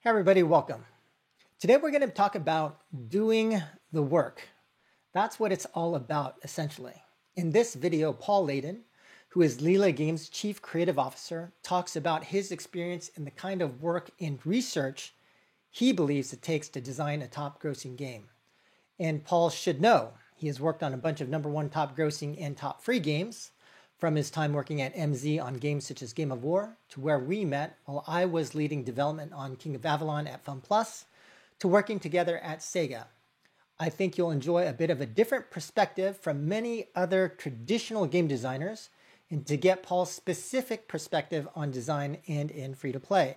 Hey everybody, welcome. Today we're going to talk about doing the work. That's what it's all about, essentially. In this video, Paul Layden, who is Leela Games' Chief Creative Officer, talks about his experience and the kind of work and research he believes it takes to design a top-grossing game. And Paul should know, he has worked on a bunch of #1 top-grossing and top-free games, from his time working at MZ on games such as Game of War, to where we met while I was leading development on King of Avalon at FunPlus, to working together at Sega. I think you'll enjoy a bit of a different perspective from many other traditional game designers, and to get Paul's specific perspective on design and in free-to-play.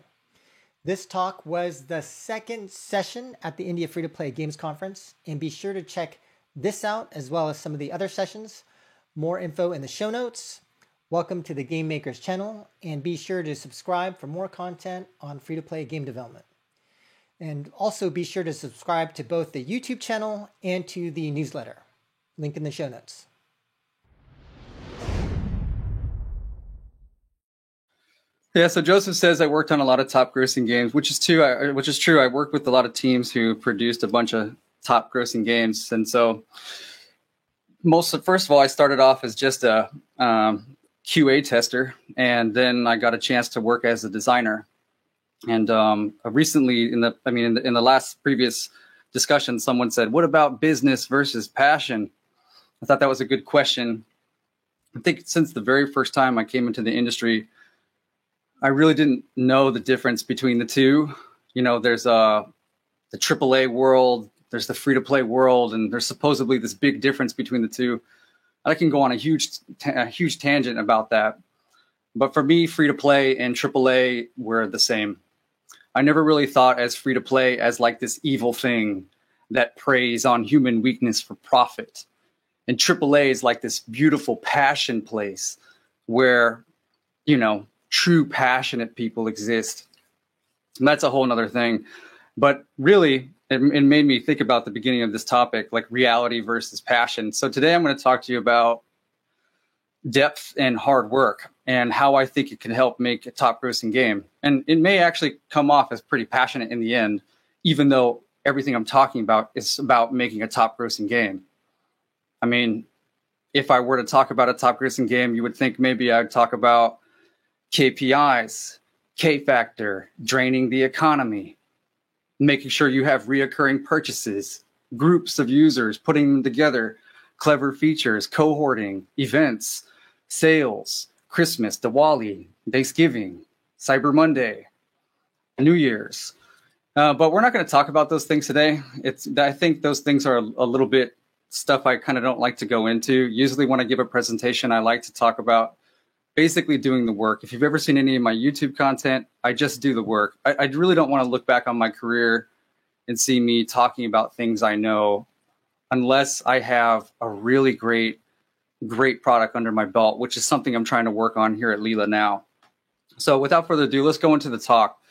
This talk was the second session at the India Free-to-Play Games Conference, and be sure to check this out as well as some of the other sessions. More info in the show notes. Welcome to the Game Makers channel, and be sure to subscribe for more content on free-to-play game development. And also be sure to subscribe to both the YouTube channel and to the newsletter. Link in the show notes. Yeah, so Joseph says I worked on a lot of top-grossing games, which is true. I worked with a lot of teams who produced a bunch of top-grossing games, and so first of all, I started off as just a QA tester, and then I got a chance to work as a designer. And recently, in the last previous discussion, someone said, "What about business versus passion?" I thought that was a good question. I think since the very first time I came into the industry, I really didn't know the difference between the two. You know, there's the AAA world, there's the free-to-play world, and there's supposedly this big difference between the two. I can go on a huge tangent about that. But for me, free-to-play and AAA were the same. I never really thought as free-to-play as like this evil thing that preys on human weakness for profit. And AAA is like this beautiful passion place where, you know, true passionate people exist. And that's a whole nother thing. But really, it made me think about the beginning of this topic, like reality versus passion. So today I'm going to talk to you about depth and hard work and how I think it can help make a top-grossing game. And it may actually come off as pretty passionate in the end, even though everything I'm talking about is about making a top-grossing game. I mean, if I were to talk about a top-grossing game, you would think maybe I'd talk about KPIs, K-factor, draining the economy, making sure you have reoccurring purchases, groups of users, putting them together, clever features, cohorting, events, sales, Christmas, Diwali, Thanksgiving, Cyber Monday, New Year's. But we're not going to talk about those things today. I think those things are a little bit stuff I kind of don't like to go into. Usually when I give a presentation, I like to talk about basically doing the work. If you've ever seen any of my YouTube content, I just do the work. I really don't want to look back on my career and see me talking about things I know unless I have a really great product under my belt, which is something I'm trying to work on here at Leela now. So without further ado, let's go into the talk.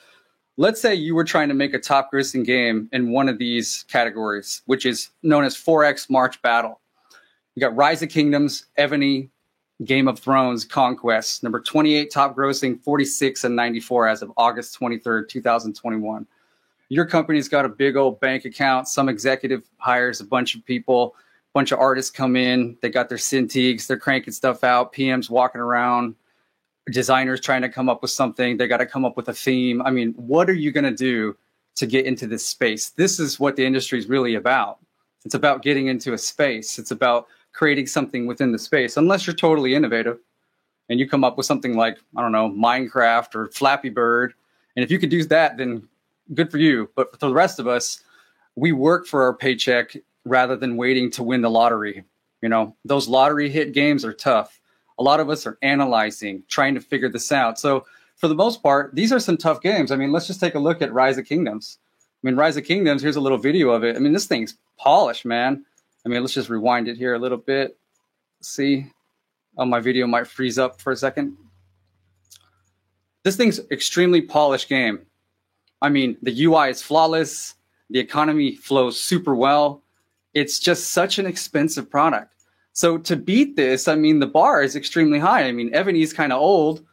Let's say you were trying to make a top-grossing game in one of these categories, which is known as 4X March Battle. You got Rise of Kingdoms, Ebony, Game of Thrones, Conquest, number 28 top grossing, 46 and 94 as of August 23rd, 2021. Your company's got a big old bank account. Some executive hires a bunch of people, a bunch of artists come in. They got their Cintiqs. They're cranking stuff out. PMs walking around. Designers trying to come up with something. They got to come up with a theme. I mean, what are you going to do to get into this space? This is what the industry is really about. It's about getting into a space. It's about creating something within the space, unless you're totally innovative and you come up with something like, I don't know, Minecraft or Flappy Bird. And if you could do that, then good for you. But for the rest of us, we work for our paycheck rather than waiting to win the lottery. You know, those lottery hit games are tough. A lot of us are analyzing, trying to figure this out. So for the most part, these are some tough games. I mean, let's just take a look at Rise of Kingdoms. I mean, Rise of Kingdoms, here's a little video of it. I mean, this thing's polished, man. I mean, let's just rewind it here a little bit. See? Oh, my video might freeze up for a second. This thing's extremely polished game. I mean, the UI is flawless. The economy flows super well. It's just such an expensive product. So to beat this, I mean, the bar is extremely high. I mean, Ebony's kind of old.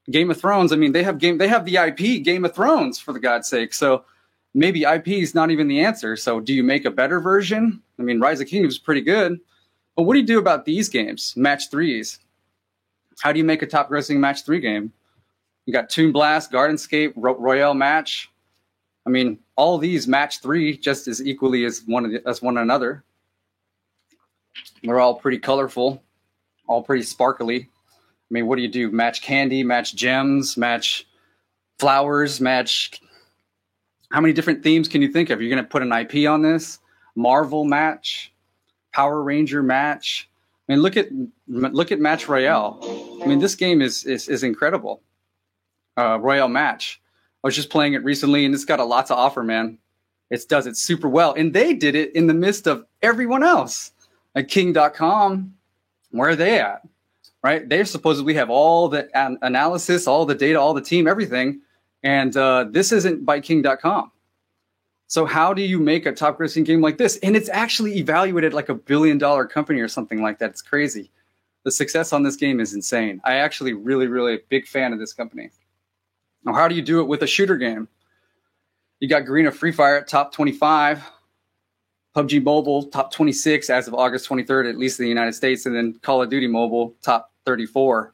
Game of Thrones, I mean, they have the IP Game of Thrones, for the God's sake. So maybe IP is not even the answer. So do you make a better version? I mean, Rise of Kingdoms is pretty good. But what do you do about these games, match threes? How do you make a top grossing match 3 game? You got Toon Blast, Gardenscape, Royale Match. I mean, all these match 3 just as equally as one another. They're all pretty colorful, all pretty sparkly. I mean, what do you do? Match candy, match gems, match flowers, match... How many different themes can you think of? You're going to put an IP on this? Marvel match, Power Ranger match. I mean, look at Match Royale. I mean, this game is incredible. Royale Match. I was just playing it recently, and it's got a lot to offer, man. It does it super well. And they did it in the midst of everyone else. Like King.com, where are they at? Right? They supposedly have all the analysis, all the data, all the team, everything. And this isn't by King.com. So how do you make a top grossing game like this? And it's actually evaluated like $1 billion company or something like that. It's crazy. The success on this game is insane. I actually really big fan of this company. Now, how do you do it with a shooter game? You got Garena Free Fire at top 25. PUBG Mobile, top 26 as of August 23rd, at least in the United States, and then Call of Duty Mobile, top 34.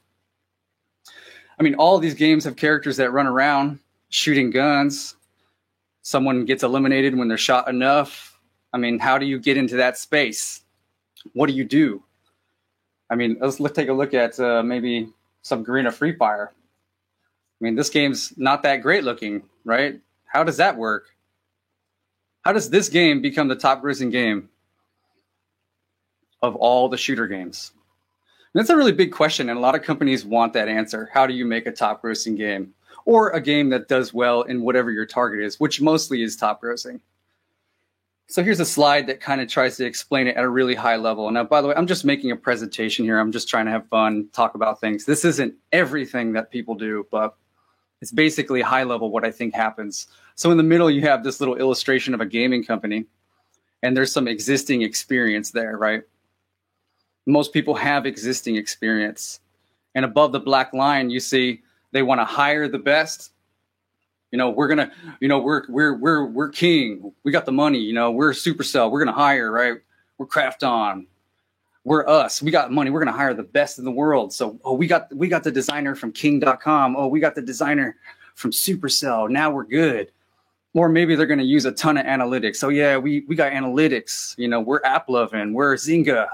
I mean, all of these games have characters that run around shooting guns. Someone gets eliminated when they're shot enough. I mean, how do you get into that space? What do you do? I mean, let's take a look at maybe some Garena Free Fire. I mean, this game's not that great looking, right? How does that work? How does this game become the top grossing game of all the shooter games? And that's a really big question, and a lot of companies want that answer. How do you make a top grossing game? Or a game that does well in whatever your target is, which mostly is top grossing. So here's a slide that kind of tries to explain it at a really high level. Now, by the way, I'm just making a presentation here. I'm just trying to have fun, talk about things. This isn't everything that people do, but it's basically high level what I think happens. So in the middle, you have this little illustration of a gaming company, and there's some existing experience there, right? Most people have existing experience. And above the black line, you see they want to hire the best. You know, we're gonna, you know, we're king. We got the money. You know, we're Supercell. We're gonna hire, right? We're Krafton. We're us. We got money. We're gonna hire the best in the world. So, oh, we got the designer from King.com. Oh, we got the designer from Supercell. Now we're good. Or maybe they're gonna use a ton of analytics. So yeah, we got analytics. You know, we're AppLovin. We're Zynga.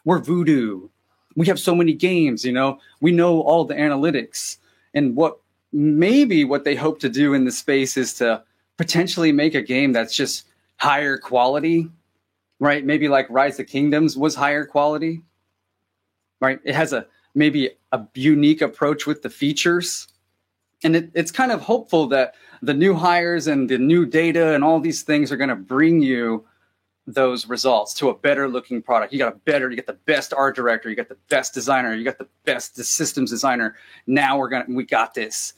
We're Voodoo. We have so many games. You know, we know all the analytics. And what they hope to do in the space is to potentially make a game that's just higher quality, right? Maybe like Rise of Kingdoms was higher quality, right? It has maybe a unique approach with the features. And it's kind of hopeful that the new hires and the new data and all these things are going to bring you those results to a better looking product. You get the best art director, you got the best designer, you got the best systems designer. Now we got this.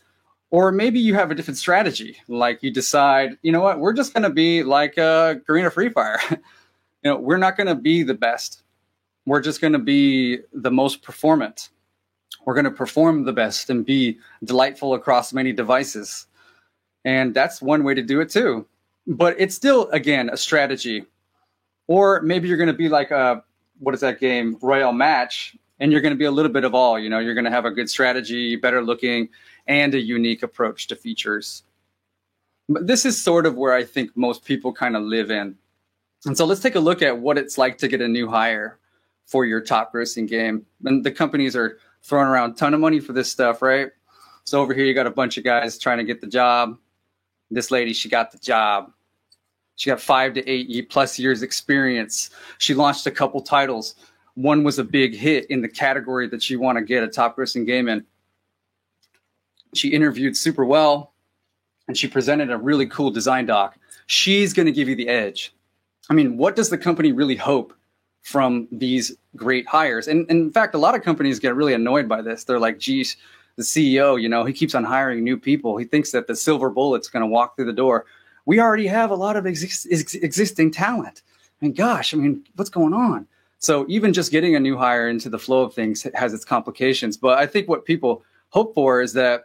Or maybe you have a different strategy. Like you decide, you know what, we're just going to be like Garena Free Fire. You know, we're not going to be the best. We're just going to be the most performant. We're going to perform the best and be delightful across many devices. And that's one way to do it too. But it's still, again, a strategy. Or maybe you're going to be like what is that game, Royale Match, and you're going to be a little bit of all. You know, you're going to have a good strategy, better looking, and a unique approach to features. But this is sort of where I think most people kind of live in. And so let's take a look at what it's like to get a new hire for your top grossing game. And the companies are throwing around a ton of money for this stuff, right? So over here, you got a bunch of guys trying to get the job. This lady, she got the job. She got 5 to 8 plus years experience. She launched a couple titles. One was a big hit in the category that you want to get a top grossing game in. She interviewed super well, and she presented a really cool design doc. She's going to give you the edge. I mean, what does the company really hope from these great hires? And in fact, a lot of companies get really annoyed by this. They're like, geez, the CEO, you know, he keeps on hiring new people. He thinks that the silver bullet's going to walk through the door. We already have a lot of existing talent. And gosh, I mean, what's going on? So even just getting a new hire into the flow of things has its complications. But I think what people hope for is that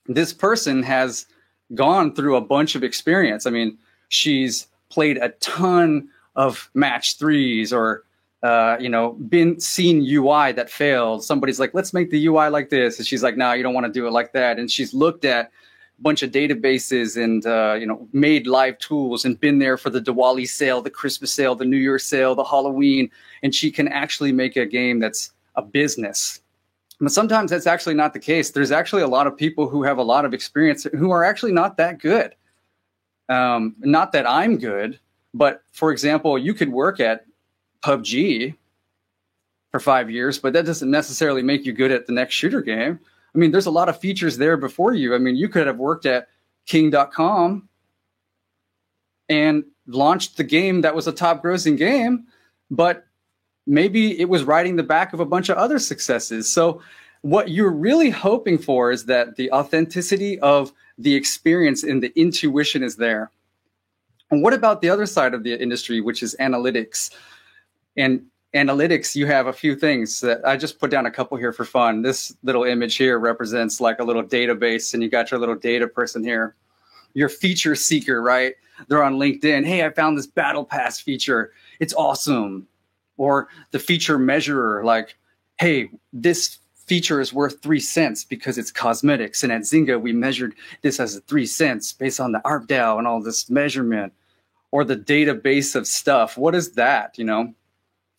this person has gone through a bunch of experience. I mean, she's played a ton of match threes, or seen UI that failed. Somebody's like, let's make the UI like this, and she's like, no, you don't want to do it like that. And she's looked at a bunch of databases and made live tools and been there for the Diwali sale, the Christmas sale, the New Year's sale, the Halloween, and she can actually make a game that's a business. But sometimes that's actually not the case. There's actually a lot of people who have a lot of experience who are actually not that good. Not that I'm good, but for example, you could work at PUBG for 5 years, but that doesn't necessarily make you good at the next shooter game. I mean, there's a lot of features there before you. I mean, you could have worked at King.com and launched the game that was a top grossing game, but maybe it was riding the back of a bunch of other successes. So what you're really hoping for is that the authenticity of the experience and the intuition is there. And what about the other side of the industry, which is analytics? And analytics, you have a few things that I just put down a couple here for fun. This little image here represents like a little database, and you got your little data person here. Your feature seeker, right? They're on LinkedIn. Hey, I found this battle pass feature. It's awesome. Or the feature measurer, like, hey, this feature is worth 3 cents because it's cosmetics. And at Zynga, we measured this as 3 cents based on the ARPDAU and all this measurement. Or the database of stuff. What is that,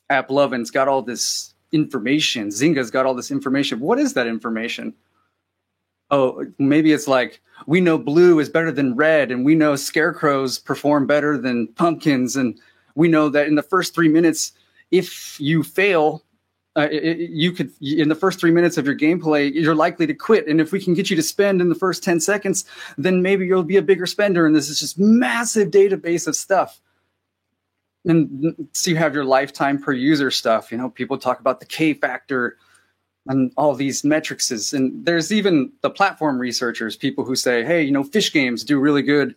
AppLovin's got all this information. Zynga's got all this information. What is that information? Oh, maybe it's like, we know blue is better than red, and we know scarecrows perform better than pumpkins, and we know that in the first 3 minutes, if you fail, you could, in the first 3 minutes of your gameplay, you're likely to quit. And if we can get you to spend in the first 10 seconds, then maybe you'll be a bigger spender. And this is just massive database of stuff. And so you have your lifetime per user stuff. People talk about the K factor and all these metrics. And there's even the platform researchers, people who say, hey, fish games do really good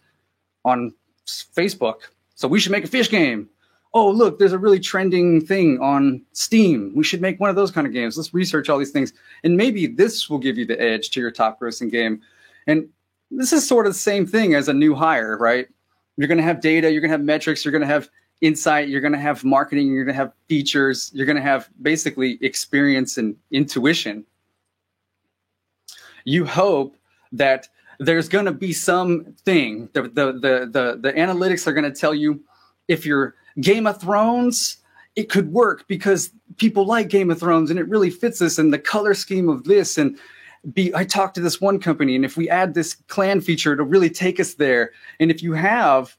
on Facebook, so we should make a fish game. Oh, look, there's a really trending thing on Steam. We should make one of those kind of games. Let's research all these things. And maybe this will give you the edge to your top grossing game. And this is sort of the same thing as a new hire, right? You're going to have data, you're going to have metrics, you're going to have insight, you're going to have marketing, you're going to have features, you're going to have basically experience and intuition. You hope that there's going to be something. The analytics are going to tell you, if you're Game of Thrones, it could work because people like Game of Thrones and it really fits this and the color scheme of this. And I talked to this one company, and if we add this clan feature, it'll really take us there. And if you have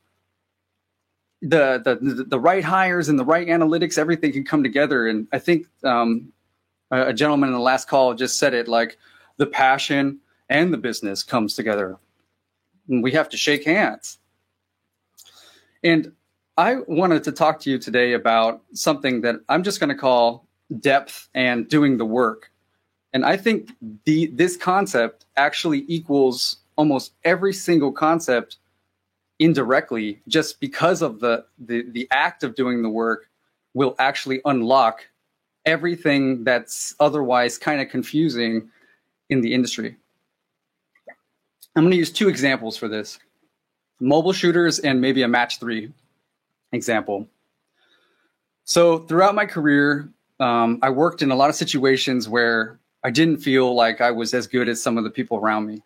the right hires and the right analytics, everything can come together. And I think a gentleman in the last call just said it, like, the passion and the business comes together. And we have to shake hands. And I wanted to talk to you today about something that I'm just going to call depth and doing the work. And I think this concept actually equals almost every single concept indirectly, just because of the act of doing the work will actually unlock everything that's otherwise kind of confusing in the industry. I'm going to use 2 examples for this: mobile shooters and maybe a match 3 example. So throughout my career, I worked in a lot of situations where I didn't feel like I was as good as some of the people around me.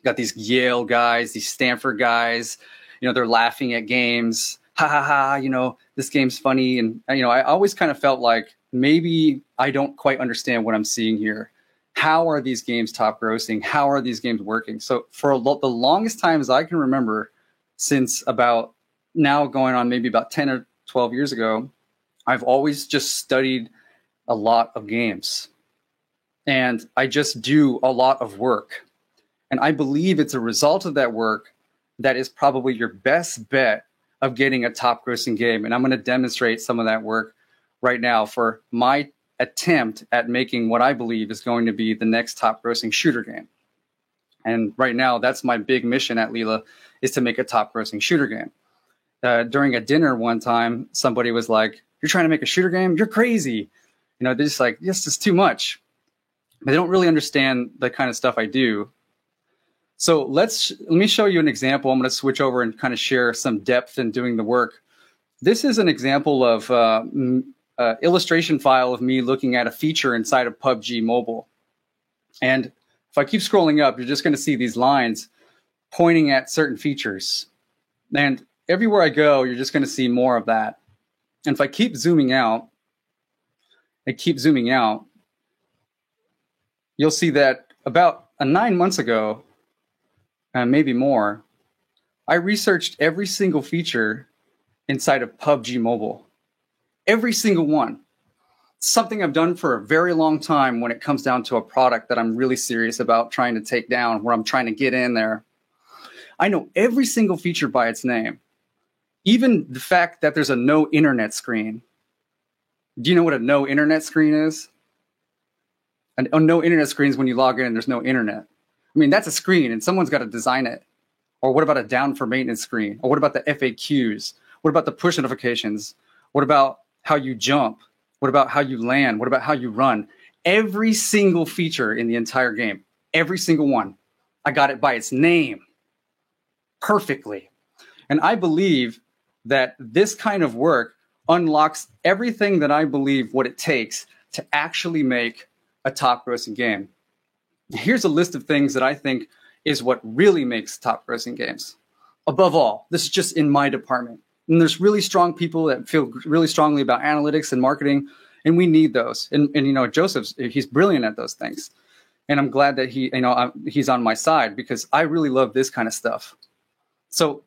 Got these Yale guys, these Stanford guys, they're laughing at games. Ha ha ha, this game's funny. And, I always kind of felt like maybe I don't quite understand what I'm seeing here. How are these games top grossing? How are these games working? So for the longest time as I can remember, since about now going on maybe about 10 or 12 years ago, I've always just studied a lot of games. And I just do a lot of work. And I believe it's a result of that work that is probably your best bet of getting a top grossing game. And I'm going to demonstrate some of that work right now for my attempt at making what I believe is going to be the next top grossing shooter game. And right now, that's my big mission at Leela, is to make a top grossing shooter game. During a dinner one time, somebody was like, "You're trying to make a shooter game? You're crazy." They're just like, "Yes, it's too much." They don't really understand the kind of stuff I do. So let me show you an example. I'm going to switch over and kind of share some depth in doing the work. This is an example of illustration file of me looking at a feature inside of PUBG Mobile. And if I keep scrolling up, you're just going to see these lines pointing at certain features. And everywhere I go, you're just going to see more of that. And if I keep zooming out, you'll see that about 9 months ago, maybe more, I researched every single feature inside of PUBG Mobile. Every single one. Something I've done for a very long time when it comes down to a product that I'm really serious about trying to take down, where I'm trying to get in there. I know every single feature by its name. Even the fact that there's a no internet screen. Do you know what a no internet screen is? A no internet screen is when you log in and there's no internet. I mean, that's a screen and someone's got to design it. Or what about a down for maintenance screen? Or what about the FAQs? What about the push notifications? What about how you jump? What about how you land? What about how you run? Every single feature in the entire game, every single one, I got it by its name perfectly. And I believe that this kind of work unlocks everything that I believe what it takes to actually make a top grossing game. Here's a list of things that I think is what really makes top grossing games. Above all, this is just in my department. And there's really strong people that feel really strongly about analytics and marketing, and we need those. And you know, he's brilliant at those things. And I'm glad that he's on my side, because I really love this kind of stuff. So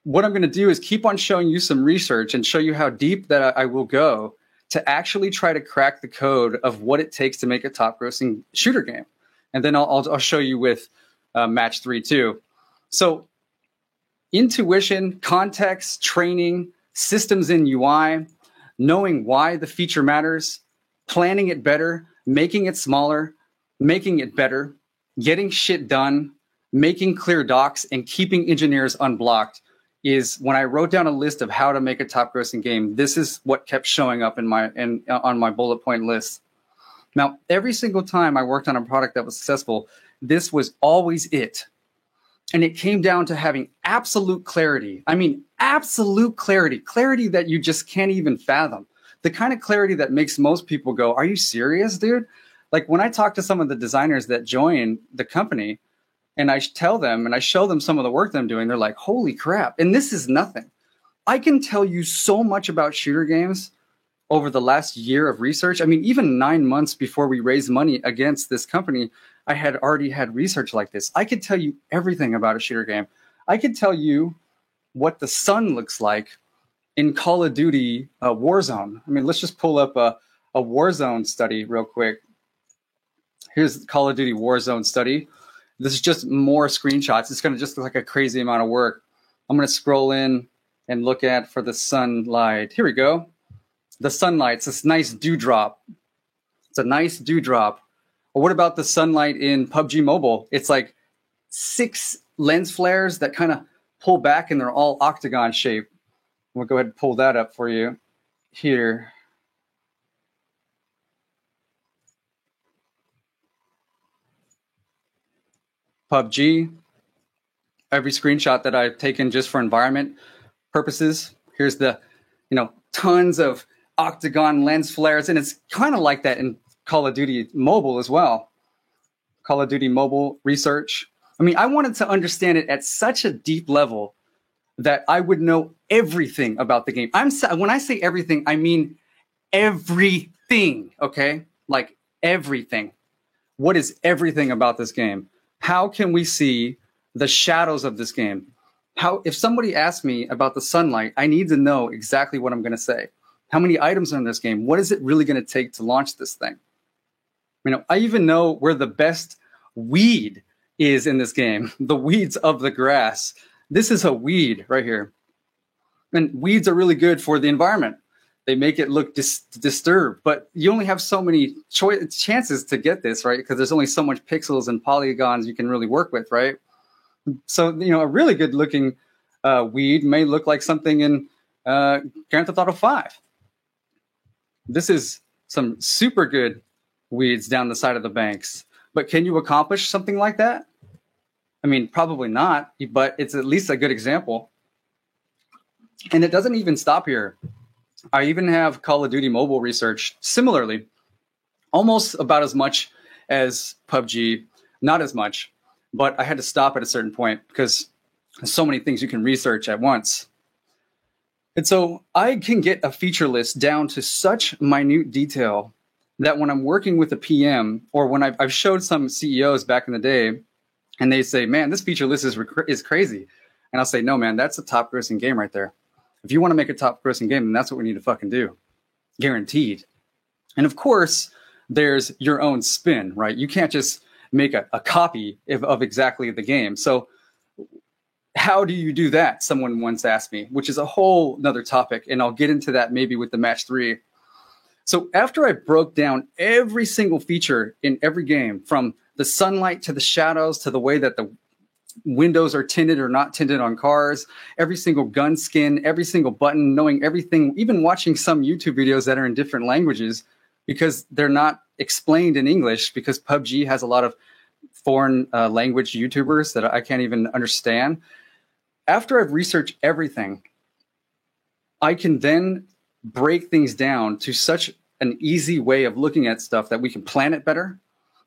what I'm going to do is keep on showing you some research and show you how deep that I will go to actually try to crack the code of what it takes to make a top grossing shooter game. And then I'll show you with Match 3 too. So intuition, context, training, systems in UI, knowing why the feature matters, planning it better, making it smaller, making it better, getting shit done, making clear docs, and keeping engineers unblocked is when I wrote down a list of how to make a top grossing game. This is what kept showing up on my bullet point list. Now, every single time I worked on a product that was successful, this was always it. And it came down to having absolute clarity. I mean, absolute clarity that you just can't even fathom. The kind of clarity that makes most people go, are you serious, dude? Like when I talk to some of the designers that join the company, and I tell them and I show them some of the work that I'm doing, they're like, holy crap. And this is nothing. I can tell you so much about shooter games over the last year of research. I mean, even 9 months before we raised money against this company, I had already had research like this. I could tell you everything about a shooter game. I could tell you what the sun looks like in Call of Duty Warzone. I mean, let's just pull up a Warzone study real quick. Here's the Call of Duty Warzone study. This is just more screenshots. It's going to just look like a crazy amount of work. I'm going to scroll in and look at for the sunlight. Here we go. The sunlight. It's this nice dewdrop. It's a nice dewdrop. Or what about the sunlight in PUBG Mobile? It's like 6 lens flares that kind of pull back, and they're all octagon shape. We'll go ahead and pull that up for you here. PUBG, every screenshot that I've taken just for environment purposes. Here's the, tons of octagon lens flares, and it's kind of like that in Call of Duty Mobile as well. Call of Duty Mobile research. I mean, I wanted to understand it at such a deep level that I would know everything about the game. When I say everything, I mean everything, okay? Like everything. What is everything about this game? How can we see the shadows of this game? If somebody asks me about the sunlight, I need to know exactly what I'm going to say. How many items are in this game? What is it really going to take to launch this thing? I even know where the best weed is in this game. The weeds of the grass. This is a weed right here. And weeds are really good for the environment. They make it look disturbed, but you only have so many chances to get this, right? Because there's only so much pixels and polygons you can really work with, right? So, a really good looking weed may look like something in Grand Theft Auto 5. This is some super good weeds down the side of the banks. But can you accomplish something like that? I mean, probably not, but it's at least a good example. And it doesn't even stop here. I even have Call of Duty Mobile research similarly, almost about as much as PUBG, not as much, but I had to stop at a certain point because there's so many things you can research at once. And so I can get a feature list down to such minute detail that when I'm working with a PM, or when I've showed some CEOs back in the day, and they say, man, this feature list is crazy. And I'll say, no, man, that's a top grossing game right there. If you want to make a top grossing game, then that's what we need to fucking do. Guaranteed. And of course, there's your own spin, right? You can't just make a copy of exactly the game. So how do you do that? Someone once asked me, which is a whole nother topic. And I'll get into that maybe with the match 3. So after I broke down every single feature in every game, from the sunlight to the shadows to the way that the windows are tinted or not tinted on cars, every single gun skin, every single button, knowing everything, even watching some YouTube videos that are in different languages because they're not explained in English, because PUBG has a lot of foreign language YouTubers that I can't even understand. After I've researched everything, I can then break things down to such an easy way of looking at stuff that we can plan it better.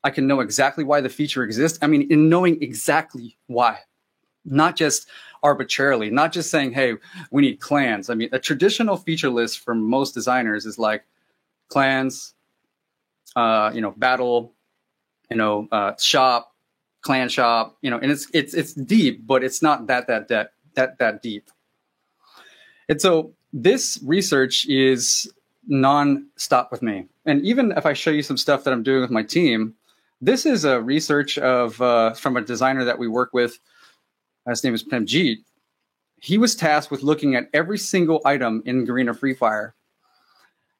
I can know exactly why the feature exists. I mean, in knowing exactly why, not just arbitrarily, not just saying, hey, we need clans. I mean, a traditional feature list for most designers is like clans, battle, shop, clan shop, and it's deep, but it's not that deep. And so this research is non-stop with me. And even if I show you some stuff that I'm doing with my team, this is a research of from a designer that we work with. His name is Premjeet. He was tasked with looking at every single item in Garena Free Fire.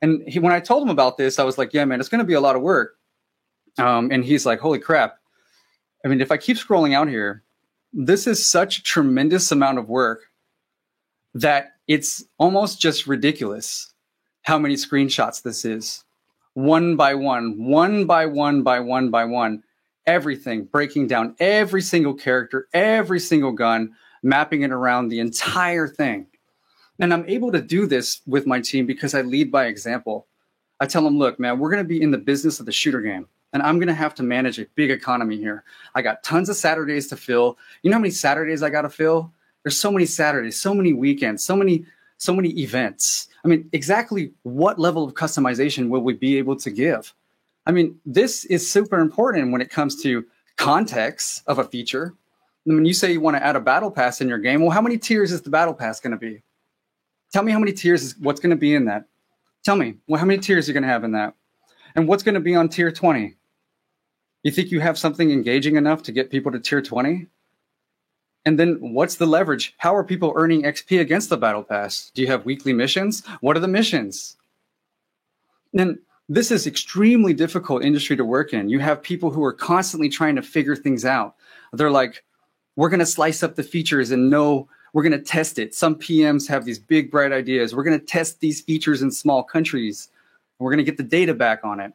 And when I told him about this, I was like, yeah, man, it's going to be a lot of work. And he's like, holy crap. I mean, if I keep scrolling out here, this is such a tremendous amount of work that it's almost just ridiculous how many screenshots this is. One by one, everything, breaking down every single character, every single gun, mapping it around the entire thing. And I'm able to do this with my team because I lead by example. I tell them, look, man, we're going to be in the business of the shooter game, and I'm going to have to manage a big economy here. I got tons of Saturdays to fill. You know how many Saturdays I got to fill? There's so many Saturdays, so many weekends, so many events. I mean, exactly what level of customization will we be able to give? I mean, this is super important when it comes to context of a feature. When you say you want to add a battle pass in your game, well, how many tiers is the battle pass going to be? Tell me how many tiers is what's going to be in that. Tell me, well, how many tiers are you going to have in that? And what's going to be on tier 20? You think you have something engaging enough to get people to tier 20? And then what's the leverage? How are people earning XP against the battle pass? Do you have weekly missions? What are the missions? And this is extremely difficult industry to work in. You have people who are constantly trying to figure things out. They're like, we're going to slice up the features and know we're going to test it. Some PMs have these big, bright ideas. We're going to test these features in small countries. We're going to get the data back on it.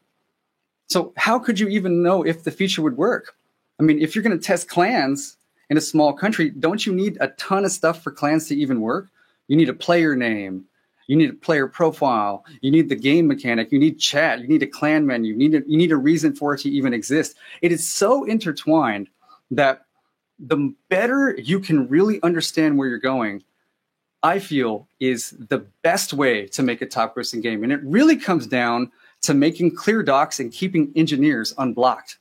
So how could you even know if the feature would work? I mean, if you're going to test clans in a small country, don't you need a ton of stuff for clans to even work? You need a player name. You need a player profile. You need the game mechanic. You need chat. You need a clan menu. You need a reason for it to even exist. It is so intertwined that the better you can really understand where you're going, I feel, is the best way to make a top grossing game. And it really comes down to making clear docs and keeping engineers unblocked.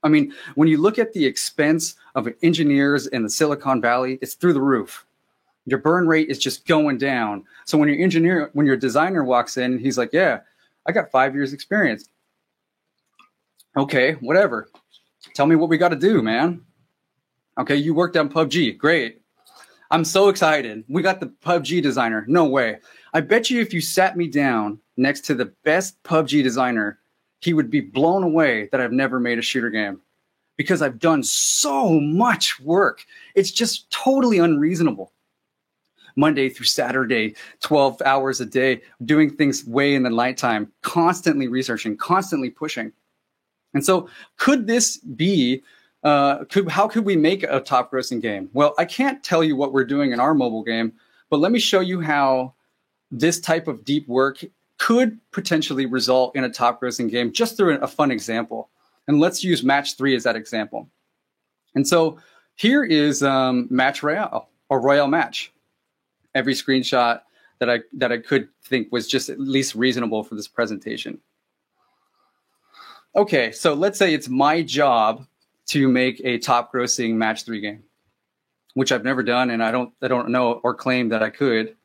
I mean, when you look at the expense of engineers in the Silicon Valley, it's through the roof. Your burn rate is just going down. So when your designer walks in, he's like, yeah, I got 5 years experience. Okay, whatever. Tell me what we got to do, man. Okay, you worked on PUBG. Great. I'm so excited. We got the PUBG designer. No way. I bet you if you sat me down next to the best PUBG designer, he would be blown away that I've never made a shooter game because I've done so much work. It's just totally unreasonable. Monday through Saturday, 12 hours a day, doing things way in the nighttime, constantly researching, constantly pushing. And so could this be, how could we make a top grossing game? Well, I can't tell you what we're doing in our mobile game, but let me show you how this type of deep work could potentially result in a top grossing game just through a fun example. And let's use Match 3 as that example. And so here is Match Royale or Royale Match. Every screenshot that I could think was just at least reasonable for this presentation. Okay, so let's say it's my job to make a top grossing Match 3 game, which I've never done, and I don't know or claim that I could,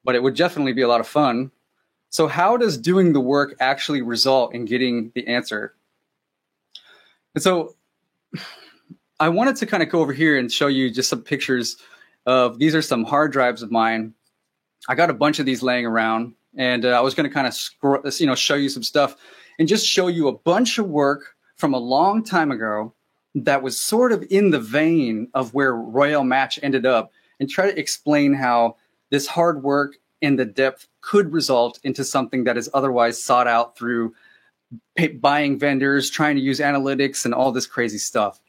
but it would definitely be a lot of fun. So how does doing the work actually result in getting the answer? And so I wanted to kind of go over here and show you just some pictures of, these are some hard drives of mine. I got a bunch of these laying around, and I was going to kind of show you some stuff and just show you a bunch of work from a long time ago that was sort of in the vein of where Royale Match ended up, and try to explain how this hard work and the depth could result into something that is otherwise sought out through buying vendors, trying to use analytics and all this crazy stuff.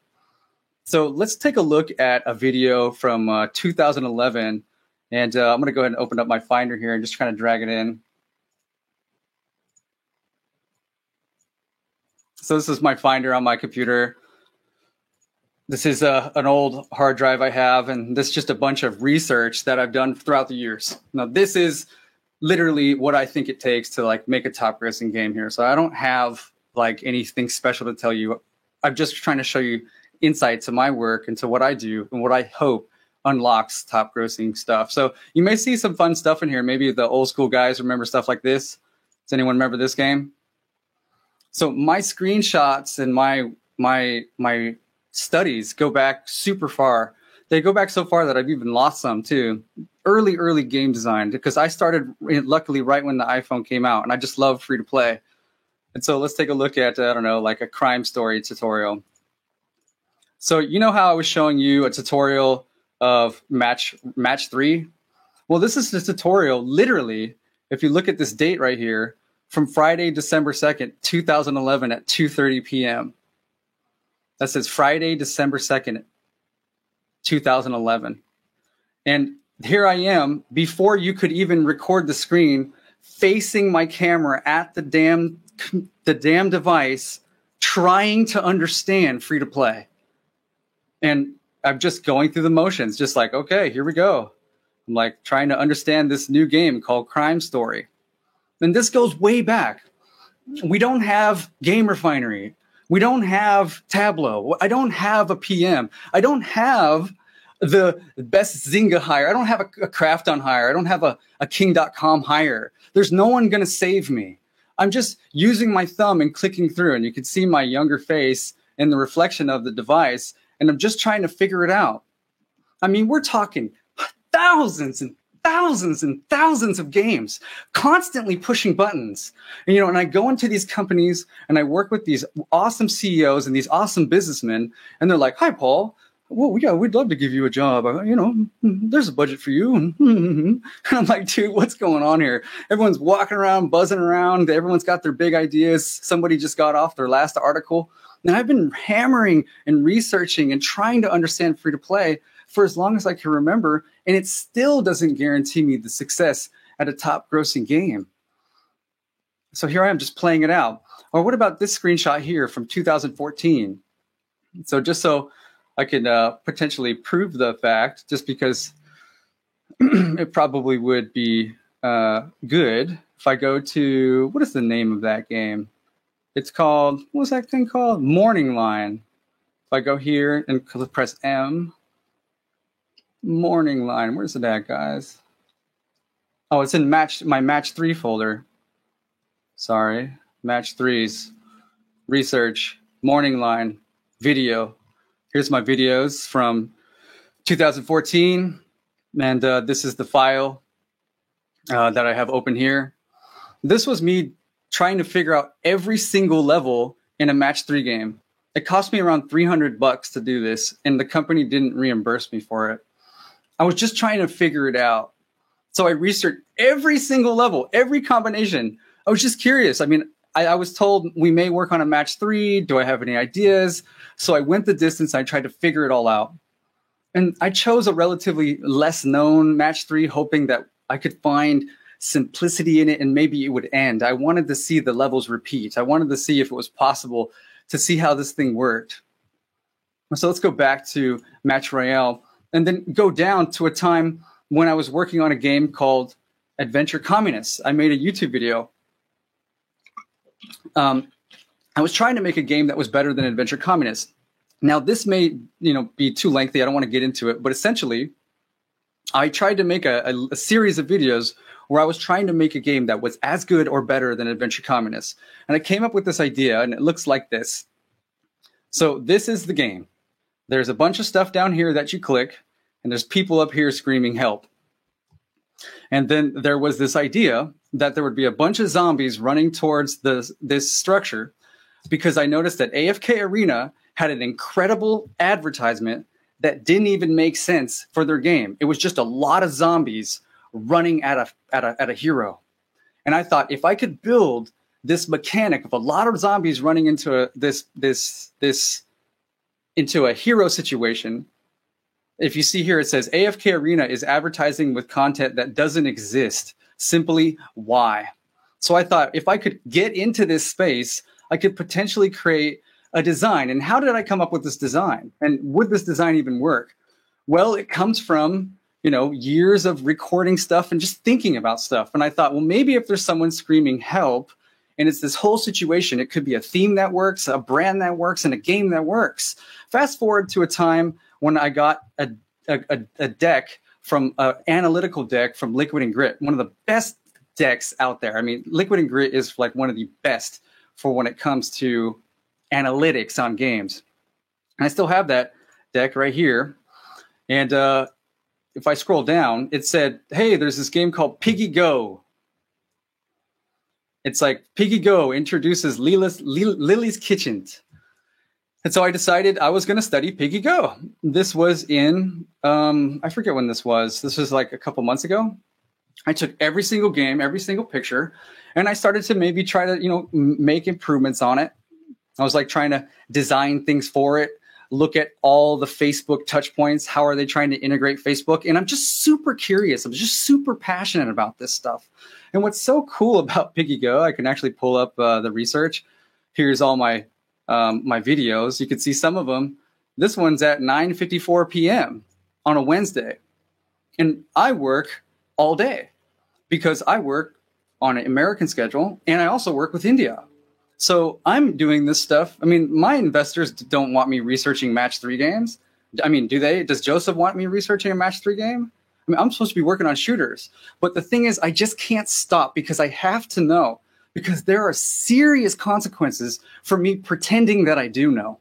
So let's take a look at a video from 2011. And I'm going to go ahead and open up my Finder here and just kind of drag it in. So this is my Finder on my computer. This is an old hard drive I have, and this is just a bunch of research that I've done throughout the years. Now, this is literally what I think it takes to like make a top grossing game here. So I don't have like anything special to tell you. I'm just trying to show you insight to my work and to what I do and what I hope unlocks top grossing stuff. So you may see some fun stuff in here. Maybe the old school guys remember stuff like this. Does anyone remember this game? So my screenshots and my studies go back super far. They go back so far that I've even lost some too. Early game design, because I started luckily right when the iPhone came out, and I just love free to play. And so let's take a look at, I don't know, like a crime story tutorial. So you know how I was showing you a tutorial of Match 3? Well, this is the tutorial, literally, if you look at this date right here, from Friday, December 2nd, 2011 at 2:30 p.m. That says Friday, December 2nd, 2011. And here I am, before you could even record the screen, facing my camera at the damn device, trying to understand free to play. And I'm just going through the motions, just like, okay, here we go. I'm like trying to understand this new game called Crime Story. And this goes way back. We don't have Game Refinery. We don't have Tableau. I don't have a PM. I don't have the best Zynga hire. I don't have a Craft on hire. I don't have a King.com hire. There's no one going to save me. I'm just using my thumb and clicking through, and you can see my younger face in the reflection of the device, and I'm just trying to figure it out. I mean, we're talking thousands and thousands and thousands of games, constantly pushing buttons. And, and I go into these companies and I work with these awesome CEOs and these awesome businessmen, and they're like, "Hi, Paul. Well, yeah, we'd love to give you a job. There's a budget for you." And I'm like, dude, what's going on here? Everyone's walking around, buzzing around. Everyone's got their big ideas. Somebody just got off their last article. And I've been hammering and researching and trying to understand free to play for as long as I can remember. And it still doesn't guarantee me the success at a top grossing game. So here I am just playing it out. Or what about this screenshot here from 2014? So just so I can potentially prove the fact, just because it probably would be good if I go to, what is the name of that game? It's called, what was that thing called? Morning Line. If I go here and press M, Morning Line, where's it at, guys? Oh, it's in my Match 3 folder. Sorry, Match 3's research, Morning Line, video. Here's my videos from 2014, and this is the file that I have open here. This was me trying to figure out every single level in a Match 3 game. It cost me around $300 to do this, and the company didn't reimburse me for it. I was just trying to figure it out. So I researched every single level, every combination. I was just curious. I mean, I was told we may work on a match 3. Do I have any ideas? So I went the distance. I tried to figure it all out. And I chose a relatively less known match 3, hoping that I could find simplicity in it and maybe it would end. I wanted to see the levels repeat. I wanted to see if it was possible to see how this thing worked. So let's go back to Match Royale and then go down to a time when I was working on a game called Adventure Communists. I made a YouTube video. I was trying to make a game that was better than Adventure Communists. Now, this may be too lengthy. I don't want to get into it. But essentially, I tried to make a series of videos where I was trying to make a game that was as good or better than Adventure Communists. And I came up with this idea, and it looks like this. So this is the game. There's a bunch of stuff down here that you click, and there's people up here screaming help. And then there was this idea that there would be a bunch of zombies running towards this structure, because I noticed that AFK Arena had an incredible advertisement that didn't even make sense for their game. It was just a lot of zombies running at a hero. And I thought, if I could build this mechanic of a lot of zombies running into into a hero situation. If you see here, it says AFK Arena is advertising with content that doesn't exist. Simply why? So I thought, if I could get into this space, I could potentially create a design. And how did I come up with this design? And would this design even work? Well, it comes from, years of recording stuff and just thinking about stuff. And I thought, well, maybe if there's someone screaming help and it's this whole situation, it could be a theme that works, a brand that works, and a game that works. Fast forward to a time when I got a deck from an analytical deck from Liquid and Grit, one of the best decks out there. I mean, Liquid and Grit is like one of the best for when it comes to analytics on games. And I still have that deck right here. And if I scroll down, it said, hey, there's this game called Piggy Go. It's like Piggy Go introduces Lily's Kitchen. And so I decided I was going to study Piggy Go. This was in, I forget when this was. This was like a couple months ago. I took every single game, every single picture, and I started to maybe try to, make improvements on it. I was like trying to design things for it, look at all the Facebook touch points. How are they trying to integrate Facebook? And I'm just super curious. I'm just super passionate about this stuff. And what's so cool about Piggy Go, I can actually pull up the research. Here's all my my videos. You can see some of them. This one's at 9:54 p.m. on a Wednesday. And I work all day because I work on an American schedule and I also work with India. So I'm doing this stuff. I mean, my investors don't want me researching match 3 games. I mean, do they? Does Joseph want me researching a match 3 game? I mean, I'm supposed to be working on shooters. But the thing is, I just can't stop because I have to know, because there are serious consequences for me pretending that I do know.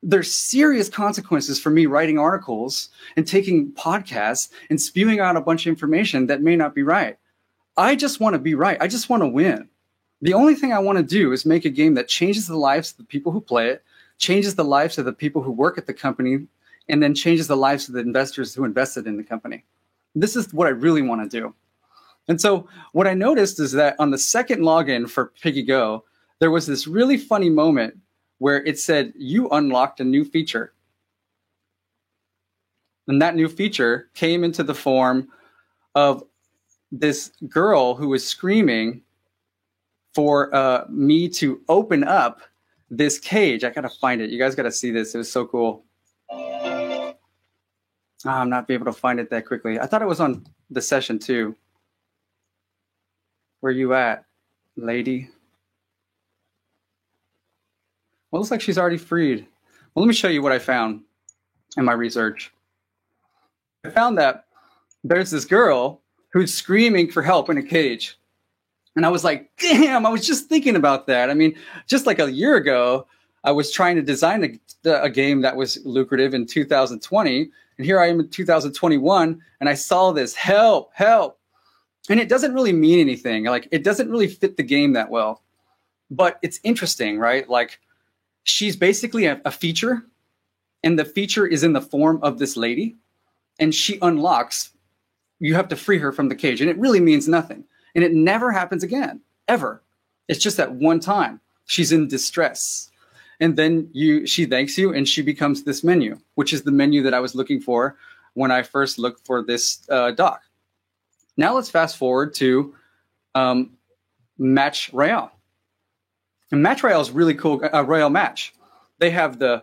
There's serious consequences for me writing articles and taking podcasts and spewing out a bunch of information that may not be right. I just want to be right. I just want to win. The only thing I want to do is make a game that changes the lives of the people who play it, changes the lives of the people who work at the company, and then changes the lives of the investors who invested in the company. This is what I really want to do. And so what I noticed is that on the second login for Piggy Go, there was this really funny moment where it said, you unlocked a new feature. And that new feature came into the form of this girl who was screaming for me to open up this cage. I got to find it. You guys got to see this. It was so cool. I'm not be able to find it that quickly. I thought it was on the session too. Where you at, lady? Well, it looks like she's already freed. Well, let me show you what I found in my research. I found that there's this girl who's screaming for help in a cage. And I was like, damn, I was just thinking about that. I mean, just like a year ago, I was trying to design a game that was lucrative in 2020. And here I am in 2021, and I saw this help. And it doesn't really mean anything. Like, it doesn't really fit the game that well. But it's interesting, right? Like, she's basically a feature, and the feature is in the form of this lady, and she unlocks. You have to free her from the cage, and it really means nothing. And it never happens again, ever. It's just that one time she's in distress. And then she thanks you and she becomes this menu, which is the menu that I was looking for when I first looked for this doc. Now let's fast forward to Match Royale. And Match Royale is really cool. Royale Match. They have the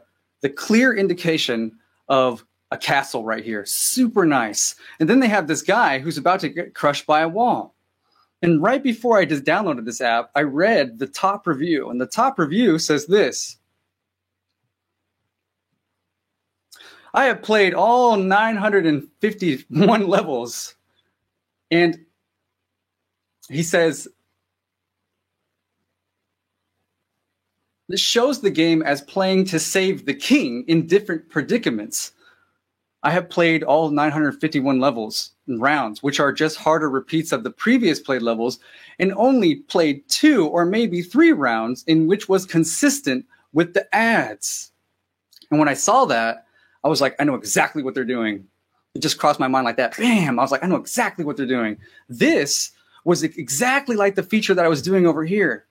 clear indication of a castle right here. Super nice. And then they have this guy who's about to get crushed by a wall. And right before I just downloaded this app, I read the top review. And the top review says this: I have played all 951 levels. And he says, this shows the game as playing to save the king in different predicaments. I have played all 951 levels and rounds, which are just harder repeats of the previous played levels, and only played 2 or maybe 3 rounds in which was consistent with the ads. And when I saw that, I was like, I know exactly what they're doing. It just crossed my mind like that. Bam! I was like, I know exactly what they're doing. This was exactly like the feature that I was doing over here.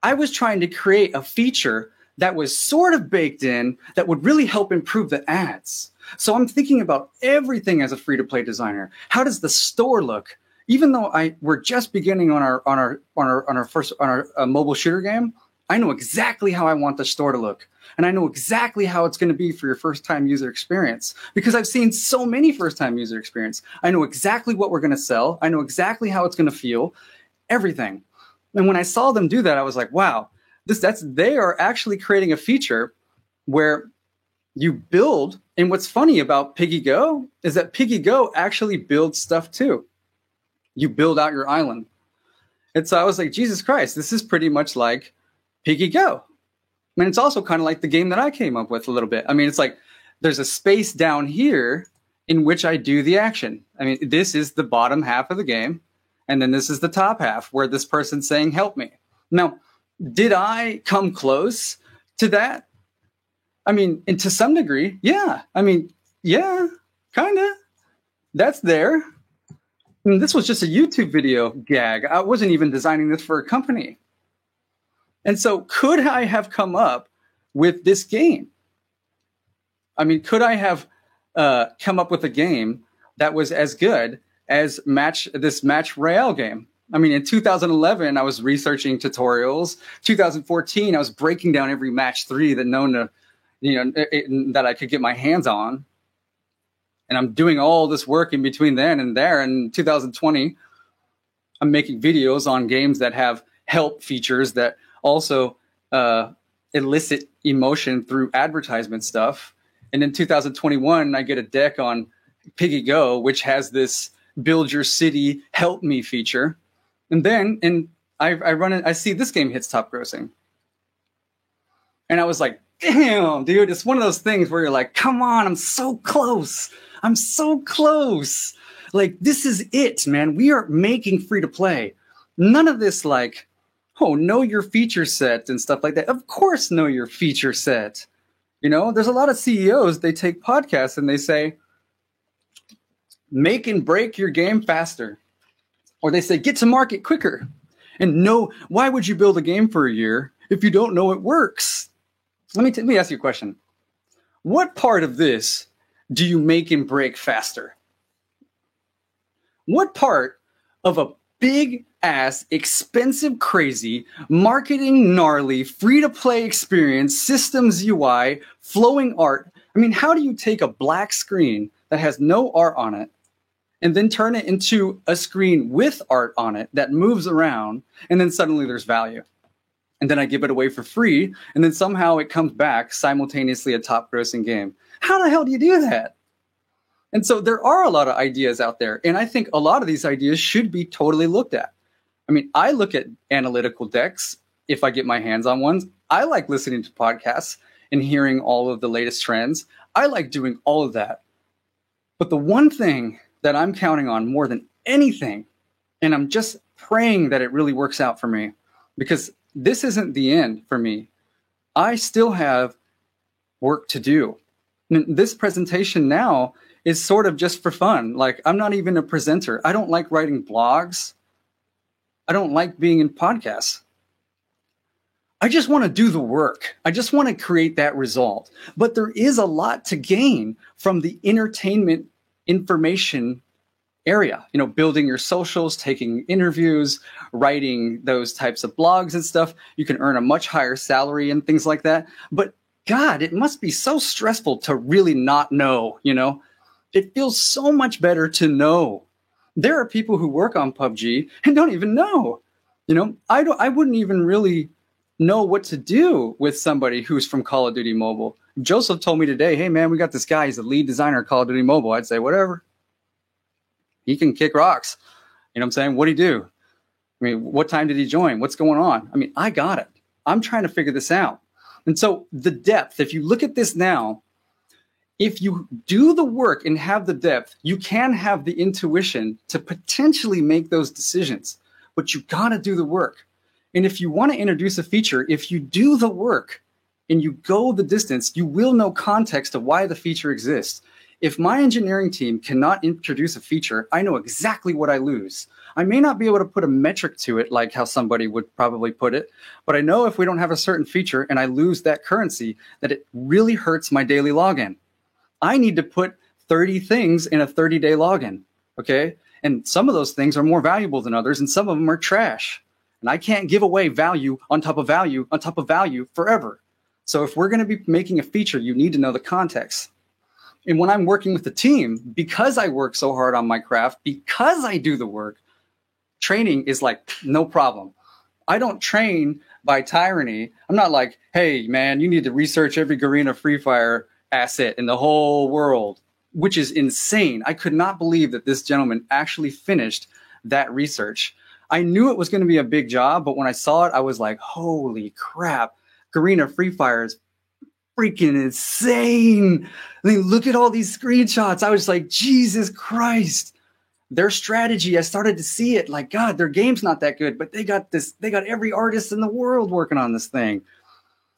I was trying to create a feature that was sort of baked in that would really help improve the ads. So I'm thinking about everything as a free-to-play designer. How does the store look? Even though we're just beginning on our first mobile shooter game, I know exactly how I want the store to look. And I know exactly how it's going to be for your first-time user experience because I've seen so many first-time user experience. I know exactly what we're going to sell. I know exactly how it's going to feel, everything. And when I saw them do that, I was like, wow, they are actually creating a feature where you build. And what's funny about Piggy Go is that Piggy Go actually builds stuff too. You build out your island. And so I was like, Jesus Christ, this is pretty much like Piggy Go. I mean, it's also kind of like the game that I came up with a little bit. I mean, it's like there's a space down here in which I do the action. I mean, this is the bottom half of the game. And then this is the top half where this person's saying, help me. Now, did I come close to that? I mean, and to some degree, yeah. I mean, yeah, kind of. That's there. I mean, this was just a YouTube video gag. I wasn't even designing this for a company. And so could I have come up with this game? I mean, could I have come up with a game that was as good as this Match Royale game? I mean, in 2011, I was researching tutorials. 2014, I was breaking down every match 3 that that I could get my hands on. And I'm doing all this work in between then and there. And 2020, I'm making videos on games that have help features that also elicit emotion through advertisement stuff. And in 2021, I get a deck on Piggy Go, which has this build your city, help me feature. And then I see this game hits top grossing. And I was like, damn, dude, it's one of those things where you're like, come on, I'm so close. I'm so close. Like, this is it, man. We are making free to play. None of this like, oh, know your feature set and stuff like that. Of course, know your feature set. You know, there's a lot of CEOs, they take podcasts and they say, make and break your game faster. Or they say, get to market quicker. And no, why would you build a game for a year if you don't know it works? Let me ask you a question. What part of this do you make and break faster? What part of a big ass, expensive, crazy, marketing gnarly, free-to-play experience, systems UI, flowing art? I mean, how do you take a black screen that has no art on it and then turn it into a screen with art on it that moves around, and then suddenly there's value? And then I give it away for free, and then somehow it comes back simultaneously a top grossing game. How the hell do you do that? And so there are a lot of ideas out there, and I think a lot of these ideas should be totally looked at. I mean, I look at analytical decks if I get my hands on ones. I like listening to podcasts and hearing all of the latest trends. I like doing all of that. But the one thing that I'm counting on more than anything, and I'm just praying that it really works out for me, because this isn't the end for me. I still have work to do. And this presentation now is sort of just for fun. Like, I'm not even a presenter. I don't like writing blogs. I don't like being in podcasts. I just want to do the work. I just want to create that result. But there is a lot to gain from the entertainment information area, building your socials, taking interviews, writing those types of blogs and stuff. You can earn a much higher salary and things like that. But God, it must be so stressful to really not know, It feels so much better to know. There are people who work on PUBG and don't even know. I wouldn't even really know what to do with somebody who's from Call of Duty Mobile. Joseph told me today, hey man, we got this guy, he's the lead designer of Call of Duty Mobile. I'd say, whatever. He can kick rocks. You know what I'm saying? What'd he do? I mean, what time did he join? What's going on? I mean, I got it. I'm trying to figure this out. And so the depth, if you look at this now, if you do the work and have the depth, you can have the intuition to potentially make those decisions, but you got to do the work. And if you want to introduce a feature, if you do the work and you go the distance, you will know context of why the feature exists. If my engineering team cannot introduce a feature, I know exactly what I lose. I may not be able to put a metric to it like how somebody would probably put it, but I know if we don't have a certain feature and I lose that currency, that it really hurts my daily login. I need to put 30 things in a 30-day login, okay? And some of those things are more valuable than others, and some of them are trash. And I can't give away value on top of value on top of value forever. So if we're going to be making a feature, you need to know the context. And when I'm working with the team, because I work so hard on my craft, because I do the work, training is like no problem. I don't train by tyranny. I'm not like, hey, man, you need to research every Garena Free Fire asset in the whole world, which is insane. I could not believe that this gentleman actually finished that research. I knew it was going to be a big job, but when I saw it, I was like, holy crap, Garena Free Fire is freaking insane. I mean, look at all these screenshots. I was like, Jesus Christ. Their strategy, I started to see it like, God, their game's not that good, but they got every artist in the world working on this thing.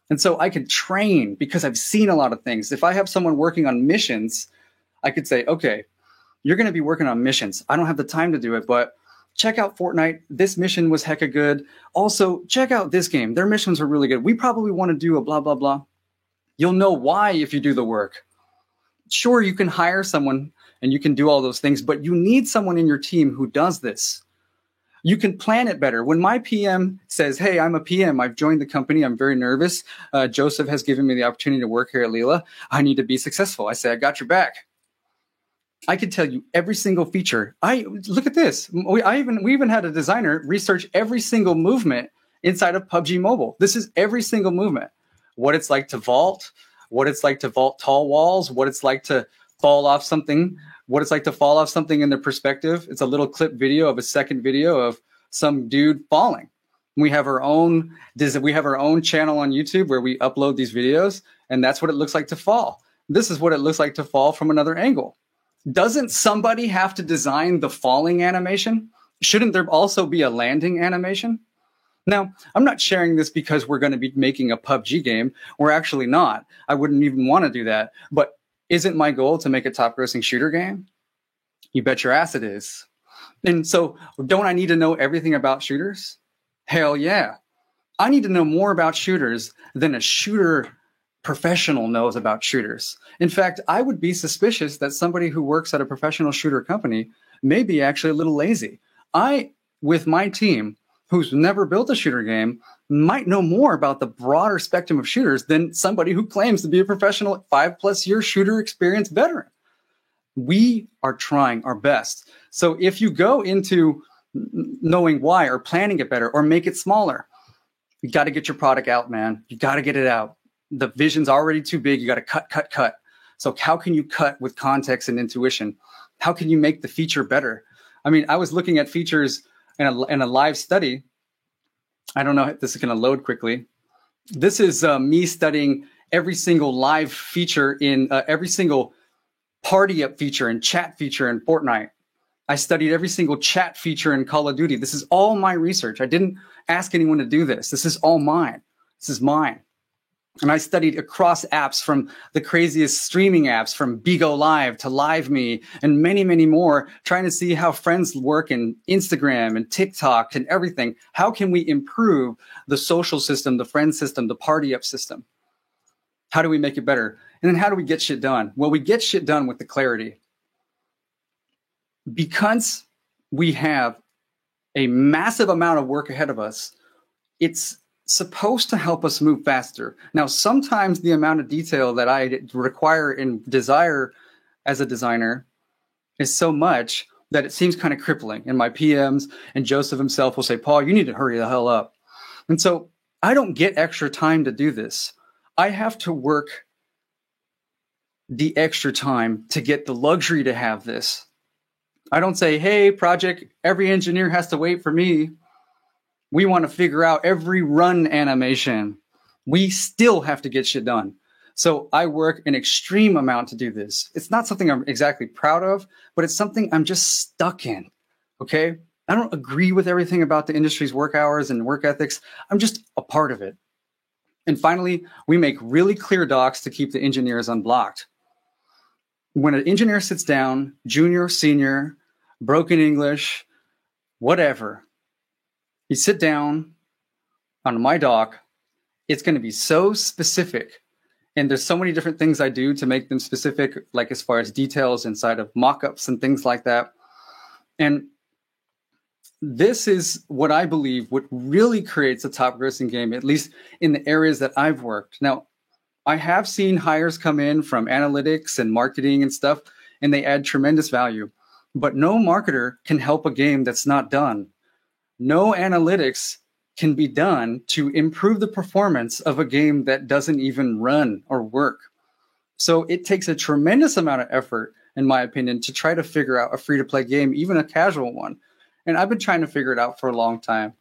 And so I could train because I've seen a lot of things. If I have someone working on missions, I could say, okay, you're going to be working on missions. I don't have the time to do it, but check out Fortnite. This mission was hecka good. Also, check out this game. Their missions are really good. We probably want to do a blah, blah, blah. You'll know why if you do the work. Sure, you can hire someone and you can do all those things, but you need someone in your team who does this. You can plan it better. When my PM says, hey, I'm a PM, I've joined the company, I'm very nervous. Joseph has given me the opportunity to work here at Leela. I need to be successful. I say, I got your back. I can tell you every single feature. Look at this. We even had a designer research every single movement inside of PUBG Mobile. This is every single movement. What it's like to vault, what it's like to vault tall walls, what it's like to fall off something, what it's like to fall off something in the perspective. It's a little clip video of a second video of some dude falling. We have our own channel on YouTube where we upload these videos, and that's what it looks like to fall. This is what it looks like to fall from another angle. Doesn't somebody have to design the falling animation? Shouldn't there also be a landing animation? Now, I'm not sharing this because we're going to be making a PUBG game. We're actually not. I wouldn't even want to do that. But isn't my goal to make a top-grossing shooter game? You bet your ass it is. And so don't I need to know everything about shooters? Hell yeah. I need to know more about shooters than a shooter professional knows about shooters. In fact, I would be suspicious that somebody who works at a professional shooter company may be actually a little lazy. I, with my team, who's never built a shooter game, might know more about the broader spectrum of shooters than somebody who claims to be a professional 5+ year shooter experience veteran. We are trying our best. So if you go into knowing why or planning it better or make it smaller, you got to get your product out, man. You got to get it out. The vision's already too big. You got to cut. So how can you cut with context and intuition? How can you make the feature better? I mean, I was looking at features in a live study. I don't know if this is going to load quickly. This is me studying every single live feature in every single party up feature and chat feature in Fortnite. I studied every single chat feature in Call of Duty. This is all my research. I didn't ask anyone to do this. This is all mine. This is mine. And I studied across apps, from the craziest streaming apps, from Bigo Live to LiveMe and many, many more, trying to see how friends work in Instagram and TikTok and everything. How can we improve the social system, the friend system, the party up system? How do we make it better? And then how do we get shit done? Well, we get shit done with the clarity. Because we have a massive amount of work ahead of us, it's supposed to help us move faster. Now, sometimes the amount of detail that I require and desire as a designer is so much that it seems kind of crippling. And my PMs and Joseph himself will say, Paul, you need to hurry the hell up. And so I don't get extra time to do this. I have to work the extra time to get the luxury to have this. I don't say, hey, project, every engineer has to wait for me. We want to figure out every run animation. We still have to get shit done. So I work an extreme amount to do this. It's not something I'm exactly proud of, but it's something I'm just stuck in. Okay? I don't agree with everything about the industry's work hours and work ethics. I'm just a part of it. And finally, we make really clear docs to keep the engineers unblocked. When an engineer sits down, junior, senior, broken English, whatever, you sit down on my doc, it's going to be so specific. And there's so many different things I do to make them specific, like as far as details inside of mock-ups and things like that. And this is what I believe what really creates a top grossing game, at least in the areas that I've worked. Now, I have seen hires come in from analytics and marketing and stuff, and they add tremendous value. But no marketer can help a game that's not done. No analytics can be done to improve the performance of a game that doesn't even run or work. So it takes a tremendous amount of effort, in my opinion, to try to figure out a free-to-play game, even a casual one. And I've been trying to figure it out for a long time.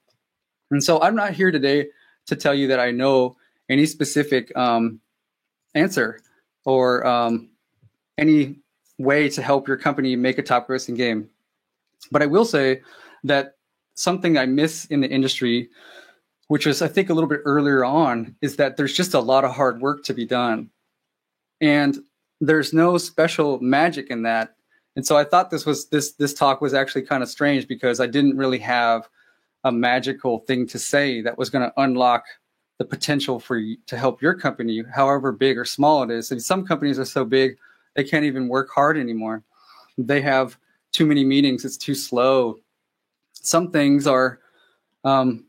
And so I'm not here today to tell you that I know any specific answer or any way to help your company make a top grossing game. But I will say that something I miss in the industry, which was, I think, a little bit earlier on, is that there's just a lot of hard work to be done. And there's no special magic in that. And so I thought this talk was actually kind of strange, because I didn't really have a magical thing to say that was going to unlock the potential for you to help your company, however big or small it is. And some companies are so big, they can't even work hard anymore. They have too many meetings. It's too slow. Some things are, some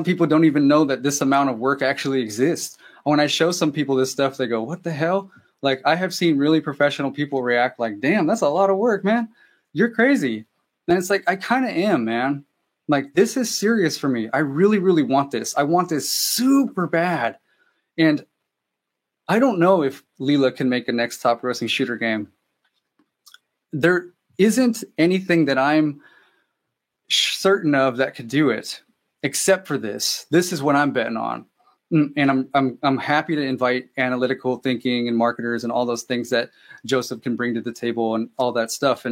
people don't even know that this amount of work actually exists. When I show some people this stuff, they go, what the hell? Like, I have seen really professional people react like, damn, that's a lot of work, man. You're crazy. And it's like, I kind of am, man. Like, this is serious for me. I really, really want this. I want this super bad. And I don't know if Leela can make a next top grossing shooter game. There isn't anything that I'm certain of that could do it, except for this. This is what I'm betting on. And I'm happy to invite analytical thinking and marketers and all those things that Joseph can bring to the table and all that stuff.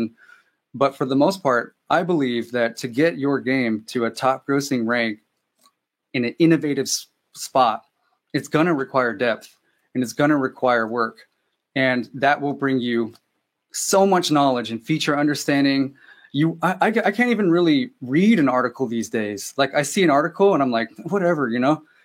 But for the most part, I believe that to get your game to a top grossing rank in an innovative spot, it's going to require depth and it's going to require work. And that will bring you so much knowledge and feature understanding. I can't even really read an article these days. Like, I see an article and I'm like, whatever,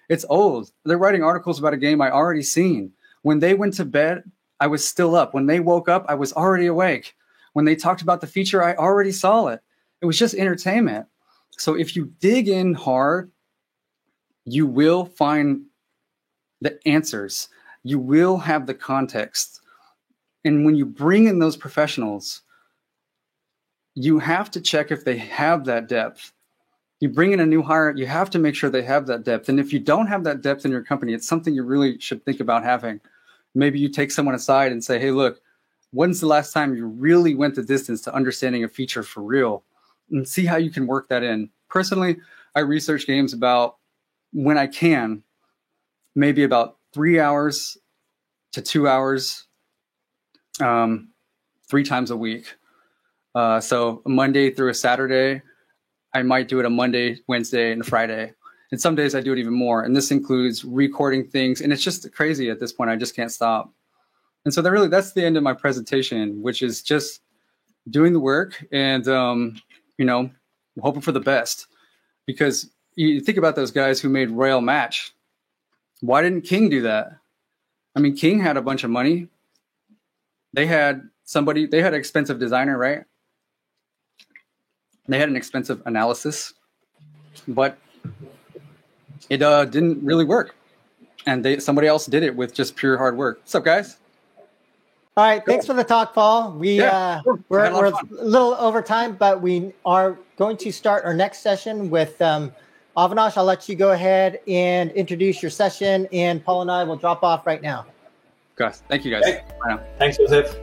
it's old. They're writing articles about a game I already seen. When they went to bed, I was still up. When they woke up, I was already awake. When they talked about the feature, I already saw it. It was just entertainment. So if you dig in hard, you will find the answers. You will have the context. And when you bring in those professionals, you have to check if they have that depth. You bring in a new hire, you have to make sure they have that depth. And if you don't have that depth in your company, it's something you really should think about having. Maybe you take someone aside and say, hey, look, when's the last time you really went the distance to understanding a feature for real? And see how you can work that in. Personally, I research games about, when I can, maybe about 3 hours to 2 hours, 3 times a week. So a Monday through a Saturday, I might do it a Monday, Wednesday, and a Friday. And some days I do it even more. And this includes recording things. And it's just crazy at this point. I just can't stop. And so that's the end of my presentation, which is just doing the work and, hoping for the best. Because you think about those guys who made Royal Match. Why didn't King do that? I mean, King had a bunch of money. They had an expensive designer, right? They had an expensive analysis, but it didn't really work. And somebody else did it with just pure hard work. What's up, guys? All right. Thanks for the talk, Paul. We're a little over time, but we are going to start our next session with Avinash. I'll let you go ahead and introduce your session, and Paul and I will drop off right now. Guys, thank you guys. Bye now. Thanks, Joseph.